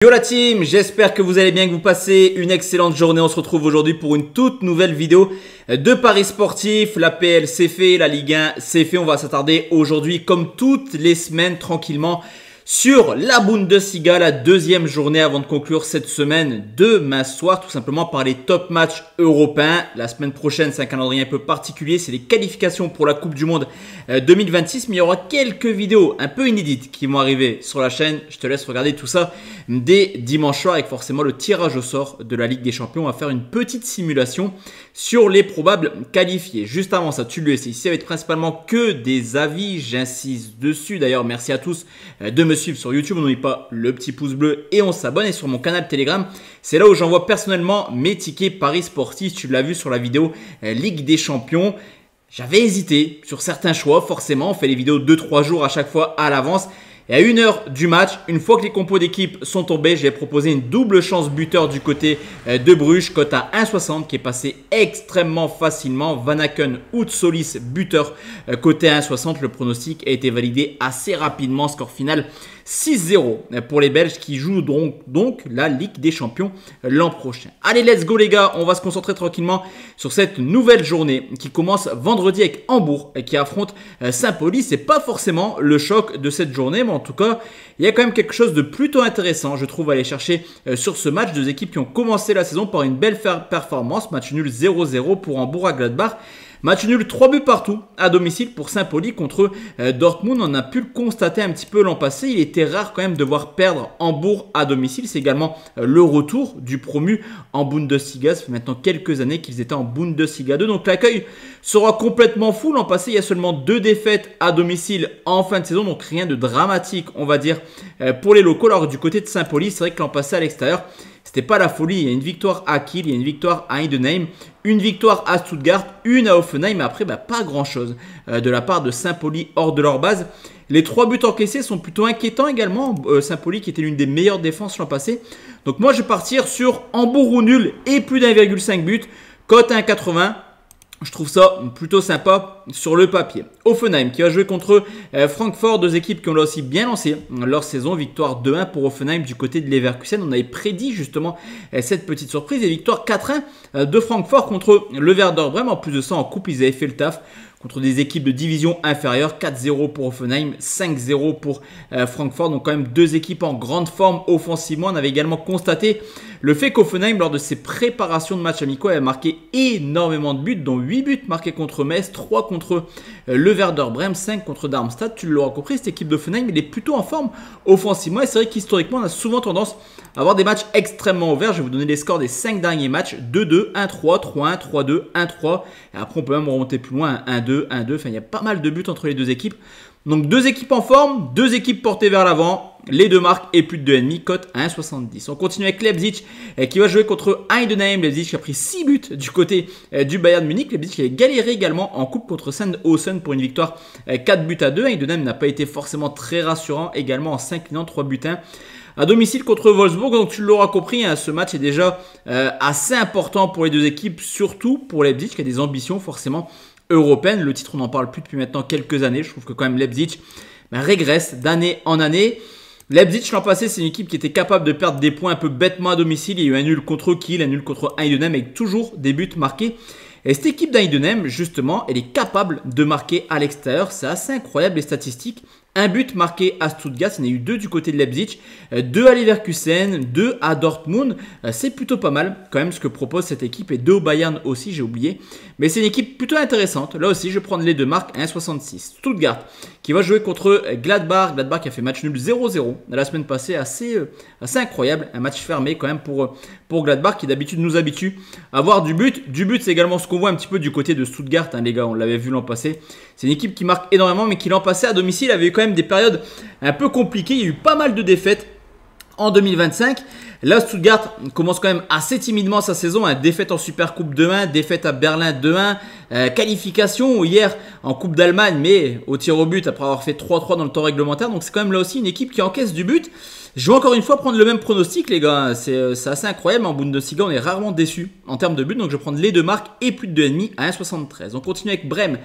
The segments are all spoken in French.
Yo la team, j'espère que vous allez bien, que vous passez une excellente journée. On se retrouve aujourd'hui pour une toute nouvelle vidéo de paris sportifs. L'APL c'est fait, la Ligue 1 c'est fait. On va s'attarder aujourd'hui comme toutes les semaines tranquillement sur la Bundesliga, la deuxième journée avant de conclure cette semaine demain soir, tout simplement par les top matchs européens. La semaine prochaine, c'est un calendrier un peu particulier, c'est les qualifications pour la Coupe du Monde 2026, mais il y aura quelques vidéos un peu inédites qui vont arriver sur la chaîne. Je te laisse regarder tout ça dès dimanche soir avec forcément le tirage au sort de la Ligue des Champions. On va faire une petite simulation sur les probables qualifiés. Juste avant ça, tu le sais, ici ça va être principalement que des avis, j'insiste dessus. D'ailleurs, merci à tous de me suivre sur YouTube, on n'oublie pas le petit pouce bleu et on s'abonne. Et sur mon canal Telegram, c'est là où j'envoie personnellement mes tickets paris sportifs. Tu l'as vu sur la vidéo Ligue des Champions. J'avais hésité sur certains choix, forcément. On fait les vidéos 2-3 jours à chaque fois à l'avance. Et à 1h du match, une fois que les compos d'équipe sont tombés, j'ai proposé une double chance buteur du côté de Bruges, cote à 1,60 qui est passé extrêmement facilement. Van Aken, Solis, buteur, côté à 1,60. Le pronostic a été validé assez rapidement. Score final 6-0 pour les Belges qui jouent donc la Ligue des Champions l'an prochain. Allez, let's go les gars, on va se concentrer tranquillement sur cette nouvelle journée qui commence vendredi avec Hambourg qui affronte Saint-Pauli. C'est pas forcément le choc de cette journée, mais en tout cas, il y a quand même quelque chose de plutôt intéressant, je trouve, à aller chercher sur ce match. Deux équipes qui ont commencé la saison par une belle performance. Match nul 0-0 pour Hambourg à Gladbach. Match nul 3 buts partout à domicile pour Saint-Pauli contre Dortmund. On a pu le constater un petit peu l'an passé. Il était rare quand même de voir perdre Hambourg à domicile. C'est également le retour du promu en Bundesliga. Ça fait maintenant quelques années qu'ils étaient en Bundesliga 2. Donc l'accueil sera complètement fou. L'an passé, il y a seulement 2 défaites à domicile en fin de saison. Donc rien de dramatique, on va dire, pour les locaux. Alors du côté de Saint-Pauli, c'est vrai que l'an passé à l'extérieur, c'était pas la folie. Il y a une victoire à Kiel, il y a une victoire à Heidenheim, une victoire à Stuttgart, une à Hoffenheim. Mais après, pas grand chose de la part de Saint-Pauli hors de leur base. Les 3 buts encaissés sont plutôt inquiétants également. Saint-Pauli qui était l'une des meilleures défenses l'an passé. Donc moi, je vais partir sur Hambourg ou nul et plus d'1,5 but. Cote 1,80. Je trouve ça plutôt sympa sur le papier. Hoffenheim qui va jouer contre Francfort, deux équipes qui ont là aussi bien lancé leur saison. Victoire 2-1 pour Hoffenheim du côté de Leverkusen. On avait prédit justement cette petite surprise. Et victoire 4-1 de Francfort contre le Werder Bremen. En plus de ça, en coupe, ils avaient fait le taf contre des équipes de division inférieure. 4-0 pour Hoffenheim, 5-0 pour Francfort. Donc quand même deux équipes en grande forme offensivement. On avait également constaté le fait qu'Hoffenheim, lors de ses préparations de matchs amicaux, avait marqué énormément de buts, dont 8 buts marqués contre Metz, 3 contre le Werder Bremen, 5 contre Darmstadt. Tu l'auras compris, cette équipe d'Hoffenheim, elle est plutôt en forme offensivement. Et c'est vrai qu'historiquement, on a souvent tendance à avoir des matchs extrêmement ouverts. Je vais vous donner les scores des 5 derniers matchs. 2-2, 1-3, 3-1, 3-2, 1-3. Et après, on peut même remonter plus loin, 1-2, 1-2. Enfin, il y a pas mal de buts entre les deux équipes. Donc, deux équipes en forme, deux équipes portées vers l'avant. Les deux marques et plus de 2,5, cote à 1,70. On continue avec Leipzig qui va jouer contre Heidenheim. Leipzig qui a pris 6 buts du côté du Bayern Munich. Leipzig qui a galéré également en coupe contre Sandhausen pour une victoire 4 buts à 2. Heidenheim n'a pas été forcément très rassurant également en s'inclinant 3 buts à 1 à domicile contre Wolfsburg. Donc tu l'auras compris, hein, ce match est déjà assez important pour les deux équipes, surtout pour Leipzig qui a des ambitions forcément européennes. Le titre, on n'en parle plus depuis maintenant quelques années. Je trouve que quand même Leipzig régresse d'année en année. Leipzig l'an passé, c'est une équipe qui était capable de perdre des points un peu bêtement à domicile. Il y a eu un nul contre Kiel, un nul contre Heidenheim avec toujours des buts marqués. Et cette équipe d'Heidenheim, justement, elle est capable de marquer à l'extérieur. C'est assez incroyable les statistiques. Un but marqué à Stuttgart, il y en a eu 2 du côté de Leipzig, 2 à Leverkusen, 2 à Dortmund. C'est plutôt pas mal quand même ce que propose cette équipe, et 2 au Bayern aussi, j'ai oublié. Mais c'est une équipe plutôt intéressante. Là aussi, je vais prendre les deux marques à 1,66. Stuttgart qui va jouer contre Gladbach. Gladbach qui a fait match nul 0-0 la semaine passée, assez incroyable. Un match fermé quand même pour Gladbach qui d'habitude nous habitue à avoir du but. Du but, c'est également ce qu'on voit un petit peu du côté de Stuttgart, hein, les gars, on l'avait vu l'an passé. C'est une équipe qui marque énormément, mais qui l'an passé à domicile avait eu quand même des périodes un peu compliquées. Il y a eu pas mal de défaites en 2025. Là, Stuttgart commence quand même assez timidement sa saison. Défaite en Supercoupe 2-1, défaite à Berlin 2-1, qualification hier en Coupe d'Allemagne, mais au tir au but après avoir fait 3-3 dans le temps réglementaire. Donc c'est quand même là aussi une équipe qui encaisse du but. Je vais encore une fois prendre le même pronostic, les gars. C'est assez incroyable. En Bundesliga, on est rarement déçu en termes de but. Donc je vais prendre les deux marques et plus de 2,5 à 1,73. On continue avec Brême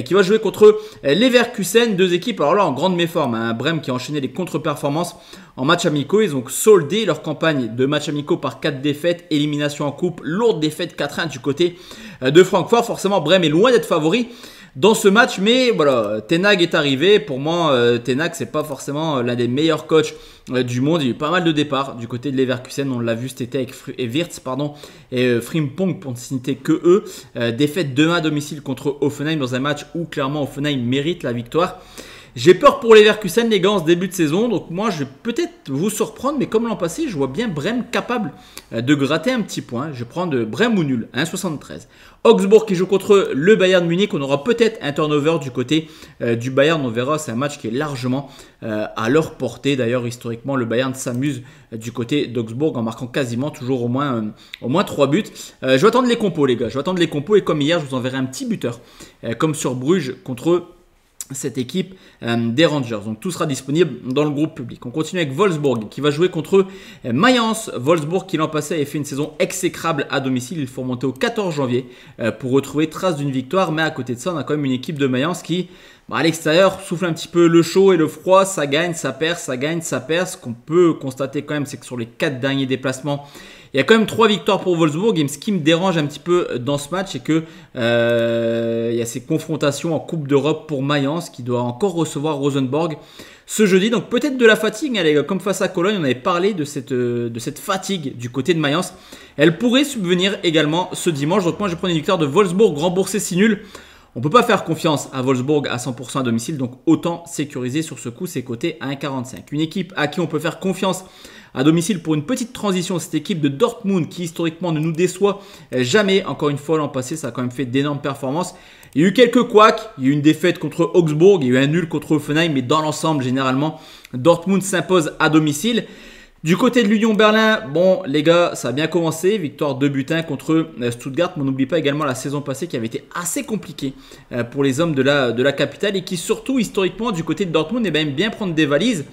qui va jouer contre Leverkusen. Deux équipes, alors là, en grande méforme. Hein. Brême qui a enchaîné les contre-performances en matchs amicaux. Ils ont soldé leur campagne de matchs amicaux par 4 défaites. Élimination en coupe. Lourde défaite 4-1 du côté de Francfort. Forcément, Brême est loin d'être favori dans ce match, mais voilà, Ten Hag est arrivé. Pour moi, Ten Hag, c'est pas forcément l'un des meilleurs coachs du monde. Il y a eu pas mal de départs du côté de Leverkusen. On l'a vu cet été avec Wirtz, et Frimpong pour ne citer que eux. Défaite 2-1 à domicile contre Hoffenheim dans un match où clairement Hoffenheim mérite la victoire. J'ai peur pour les Leverkusen, les gars, en ce début de saison. Donc moi, je vais peut-être vous surprendre, mais comme l'an passé, je vois bien Brême capable de gratter un petit point. Je prends de Brême ou nul, 1,73. Augsbourg qui joue contre le Bayern Munich. On aura peut-être un turnover du côté du Bayern. On verra, c'est un match qui est largement à leur portée. D'ailleurs, historiquement, le Bayern s'amuse du côté d'Augsbourg en marquant quasiment toujours au moins 3 buts. Je vais attendre les compos, les gars. Je vais attendre les compos et comme hier, je vous enverrai un petit buteur, comme sur Bruges contre cette équipe des Rangers. Donc tout sera disponible dans le groupe public. On continue avec Wolfsburg qui va jouer contre Mayence. Wolfsburg qui l'an passé avait fait une saison exécrable à domicile. Il faut remonter au 14 janvier pour retrouver trace d'une victoire. Mais à côté de ça, on a quand même une équipe de Mayence qui, à l'extérieur, souffle un petit peu le chaud et le froid. Ça gagne, ça perd, ça gagne, ça perd. Ce qu'on peut constater quand même, c'est que sur les 4 derniers déplacements, il y a quand même 3 victoires pour Wolfsburg. Et ce qui me dérange un petit peu dans ce match, c'est que il y a ces confrontations en Coupe d'Europe pour Mayence qui doit encore recevoir Rosenborg ce jeudi. Donc peut-être de la fatigue, hein, les gars. Comme face à Cologne, on avait parlé de cette fatigue du côté de Mayence. Elle pourrait subvenir également ce dimanche. Donc moi, je prends une victoire de Wolfsburg remboursée si nul. On ne peut pas faire confiance à Wolfsburg à 100% à domicile, donc autant sécuriser sur ce coup ses côtés à 1,45. Une équipe à qui on peut faire confiance à domicile pour une petite transition, cette équipe de Dortmund qui historiquement ne nous déçoit jamais. Encore une fois, l'an passé, ça a quand même fait d'énormes performances. Il y a eu quelques couacs, il y a eu une défaite contre Augsbourg, il y a eu un nul contre Hoffenheim, mais dans l'ensemble, généralement, Dortmund s'impose à domicile. Du côté de l'Union Berlin, bon les gars, ça a bien commencé, victoire 2-1 contre Stuttgart, mais on n'oublie pas également la saison passée qui avait été assez compliquée pour les hommes de la capitale et qui surtout historiquement du côté de Dortmund aime bien prendre des valises.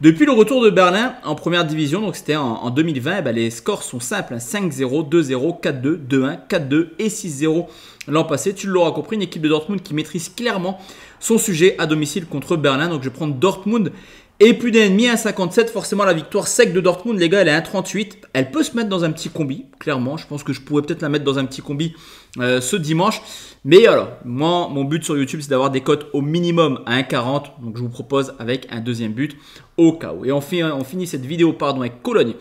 Depuis le retour de Berlin en première division, donc c'était en 2020, les scores sont simples, 5-0, 2-0, 4-2, 2-1, 4-2 et 6-0 l'an passé. Tu l'auras compris, une équipe de Dortmund qui maîtrise clairement son sujet à domicile contre Berlin. Donc je vais prendre Dortmund et plus d'1,5 à 57, forcément la victoire sec de Dortmund, les gars, elle est à 1,38. Elle peut se mettre dans un petit combi, clairement. Je pense que je pourrais peut-être la mettre dans un petit combi ce dimanche. Mais alors, moi, mon but sur YouTube, c'est d'avoir des cotes au minimum à 1,40. Donc je vous propose avec un deuxième but au cas où. Et on finit cette vidéo avec Cologne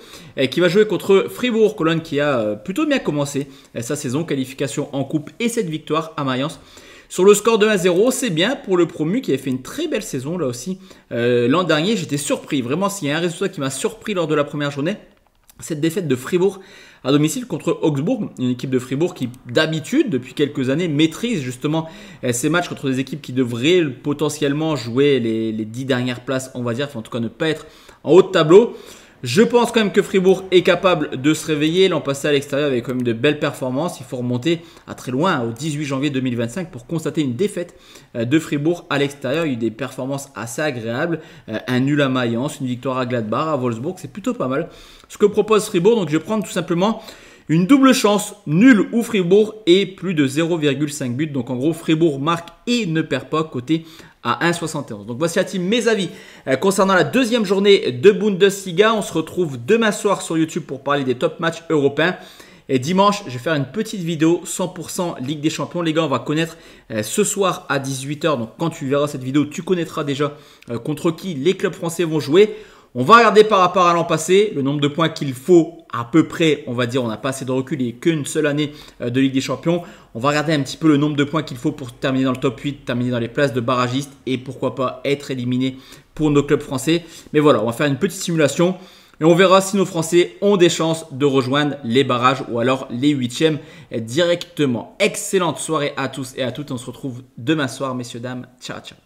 qui va jouer contre Fribourg. Cologne qui a plutôt bien commencé sa saison, qualification en coupe et cette victoire à Mayence. Sur le score de 1-0, c'est bien pour le promu qui avait fait une très belle saison là aussi. L'an dernier, j'étais surpris. Vraiment, s'il y a un résultat qui m'a surpris lors de la première journée, cette défaite de Fribourg à domicile contre Augsbourg. Une équipe de Fribourg qui, d'habitude, depuis quelques années, maîtrise justement ces matchs contre des équipes qui devraient potentiellement jouer les 10 dernières places, on va dire. Enfin, en tout cas, ne pas être en haut de tableau. Je pense quand même que Fribourg est capable de se réveiller. L'an passé à l'extérieur avec quand même de belles performances. Il faut remonter à très loin, au 18 janvier 2025 pour constater une défaite de Fribourg à l'extérieur. Il y a eu des performances assez agréables. Un nul à Mayence, une victoire à Gladbach, à Wolfsburg. C'est plutôt pas mal ce que propose Fribourg. Donc je vais prendre tout simplement une double chance, nul ou Fribourg et plus de 0,5 buts. Donc en gros, Fribourg marque et ne perd pas côté à 1,71. Donc voici à team mes avis concernant la deuxième journée de Bundesliga. On se retrouve demain soir sur YouTube pour parler des top matchs européens. Et dimanche, je vais faire une petite vidéo 100% Ligue des Champions. Les gars, on va connaître ce soir à 18 h. Donc quand tu verras cette vidéo, tu connaîtras déjà contre qui les clubs français vont jouer. On va regarder par rapport à l'an passé, le nombre de points qu'il faut à peu près, on va dire, on n'a pas assez de recul, il n'y a qu'une seule année de Ligue des Champions. On va regarder un petit peu le nombre de points qu'il faut pour terminer dans le top 8, terminer dans les places de barragistes et pourquoi pas être éliminé pour nos clubs français. Mais voilà, on va faire une petite simulation et on verra si nos Français ont des chances de rejoindre les barrages ou alors les huitièmes directement. Excellente soirée à tous et à toutes, on se retrouve demain soir, messieurs, dames. Ciao, ciao.